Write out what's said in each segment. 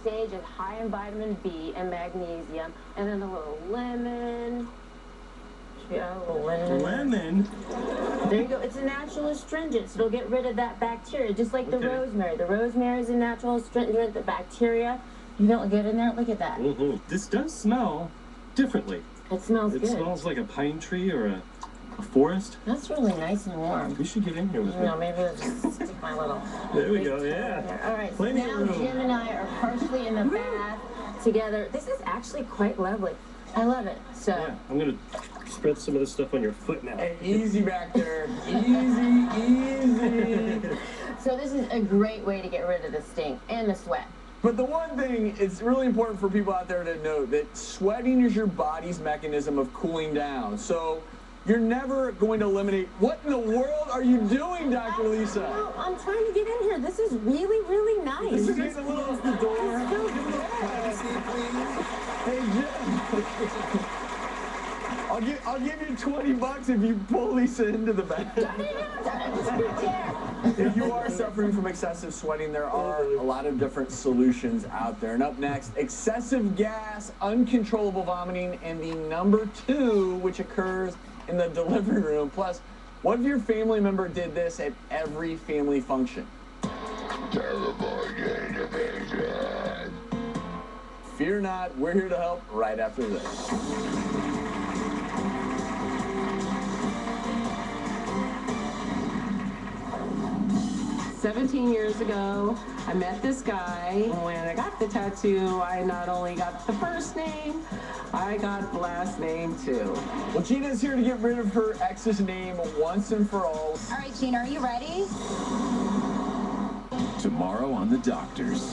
sage is high in vitamin B and magnesium, and then a little lemon. Yeah, a little lemon. Lemon? There you go. It's a natural astringent, so it'll get rid of that bacteria, just like the rosemary. The rosemary is a natural astringent. The bacteria, you don't get in there. Look at that. Mm-hmm. This does smell differently. It smells good. It smells like a pine tree or a forest. That's really nice and warm. We should get in here with me. No, maybe I'll just stick my little... There we go, yeah. All right, so now Jim and I are partially in the bath together. This is actually quite lovely. I love it. So yeah, I'm going to spread some of this stuff on your foot now. Hey, easy back there. Easy, easy. So this is a great way to get rid of the stink and the sweat. But the one thing, it's really important for people out there to note that sweating is your body's mechanism of cooling down. So you're never going to eliminate... What in the world are you doing, Dr. Lisa? No, I'm trying to get in here. This is really, really nice. This is a little... the door. Hey, Jim. I'll give you $20 if you pull Lisa into the bath. If you are suffering from excessive sweating, there are a lot of different solutions out there. And up next, excessive gas, uncontrollable vomiting, and the number 2, which occurs in the delivery room. Plus, what if your family member did this at every family function? Fear not, we're here to help right after this. 17 years ago, I met this guy. When I got the tattoo, I not only got the first name, I got the last name too. Well, Gina's here to get rid of her ex's name once and for all. All right, Gina, are you ready? Tomorrow on The Doctors,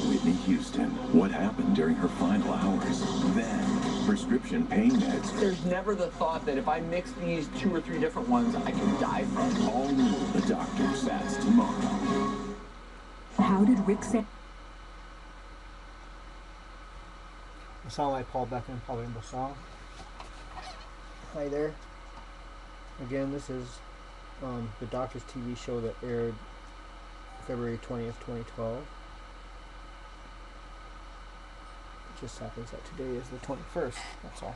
Whitney Houston. What happened during her final hours? Then, prescription pain meds. There's never the thought that if I mix these 2 or 3 different ones, I can die from. All new The Doctors. That's tomorrow. How did Rick say? I sound like Paul Beckman, probably in the song. Hi there. Again, this is The Doctors TV show that aired February 20th, 2012. It just happens that today is the 21st, that's all.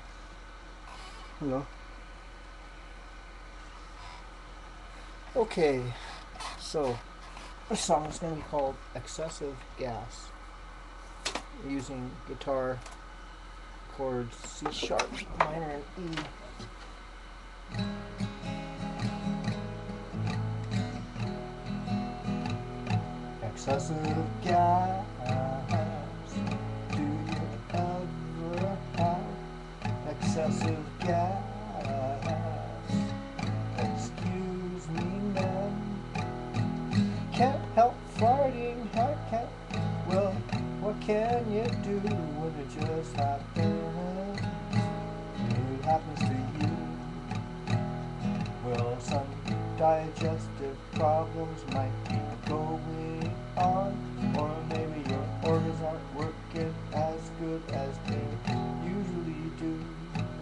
Hello. Okay, so this song is going to be called Excessive Gas. We're using guitar chords C sharp, minor, and E. Excessive gas, do you ever have excessive gas? Excuse me, ma'am, can't help farting, I can't. Well, what can you do when it just happens? It happens to you. Well, some digestive problems might be going on, or maybe your organs aren't working as good as they usually do.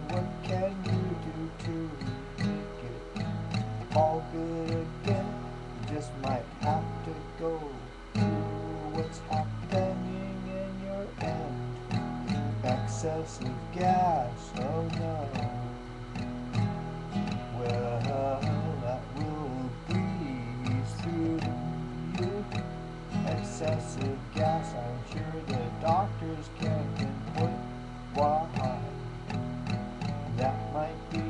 What can you do to make it all good again? You just might have to go through what's happening in your end. Excessive gas, oh no. Well, that will breeze through you. Excessive gas, I'm sure the doctors can pinpoint why that might be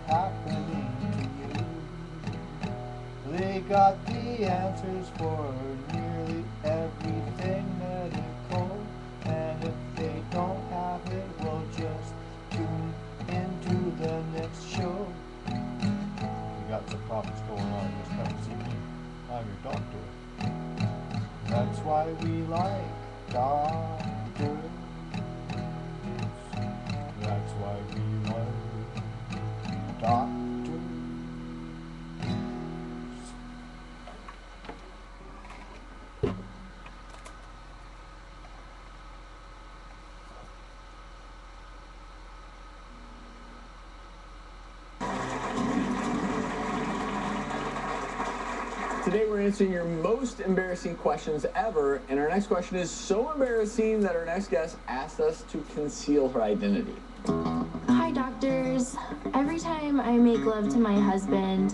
happening to you. They got the answers for nearly everything medical, and if they don't have it, well, just tune into the next show. If you got some problems going on, just come see me. I'm your doctor. That's why we like doctors. That's why we like doctors. Today we're answering your most embarrassing questions ever, and our next question is so embarrassing that our next guest asked us to conceal her identity. Hi, doctors. Every time I make love to my husband,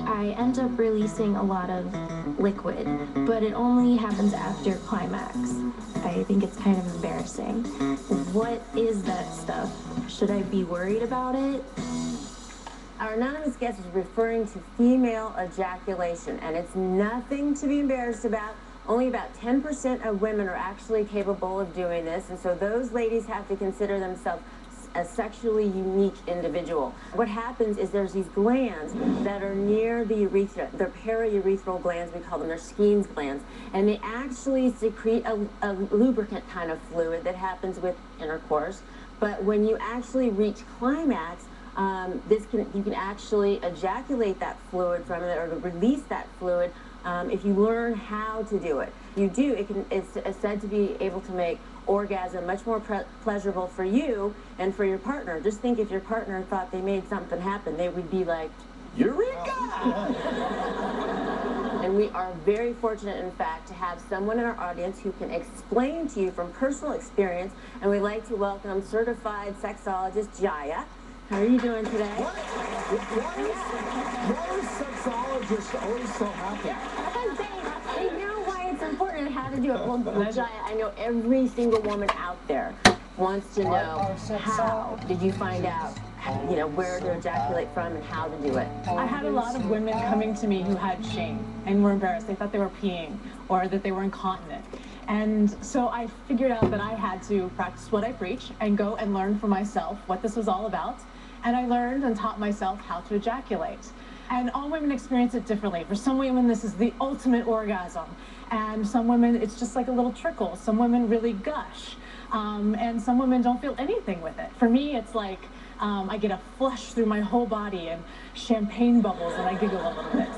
I end up releasing a lot of liquid, but it only happens after climax. I think it's kind of embarrassing. What is that stuff? Should I be worried about it? Our anonymous guest is referring to female ejaculation, and it's nothing to be embarrassed about. Only about 10% of women are actually capable of doing this, and so those ladies have to consider themselves a sexually unique individual. What happens is there's these glands that are near the urethra. They're periurethral glands, we call them. They're Skene's glands, and they actually secrete a lubricant kind of fluid that happens with intercourse. But when you actually reach climax, you can actually ejaculate that fluid from it, or release that fluid if you learn how to do it. It's said to be able to make orgasm much more pleasurable for you and for your partner. Just think, if your partner thought they made something happen, they would be like, Eureka! And we are very fortunate, in fact, to have someone in our audience who can explain to you from personal experience, and we'd like to welcome certified sexologist Jaya. How are you doing today? Why is sexologists always so happy? Because they know why it's important and how to do it. Well, Jaya, I know every single woman out there wants to know how did you find out, where to ejaculate from and how to do it. I had a lot of women coming to me who had shame and were embarrassed. They thought they were peeing or that they were incontinent. And so I figured out that I had to practice what I preach and go and learn for myself what this was all about. And I learned and taught myself how to ejaculate. And all women experience it differently. For some women, this is the ultimate orgasm. And some women, it's just like a little trickle. Some women really gush. And some women don't feel anything with it. For me, it's like I get a flush through my whole body and champagne bubbles, and I giggle a little bit.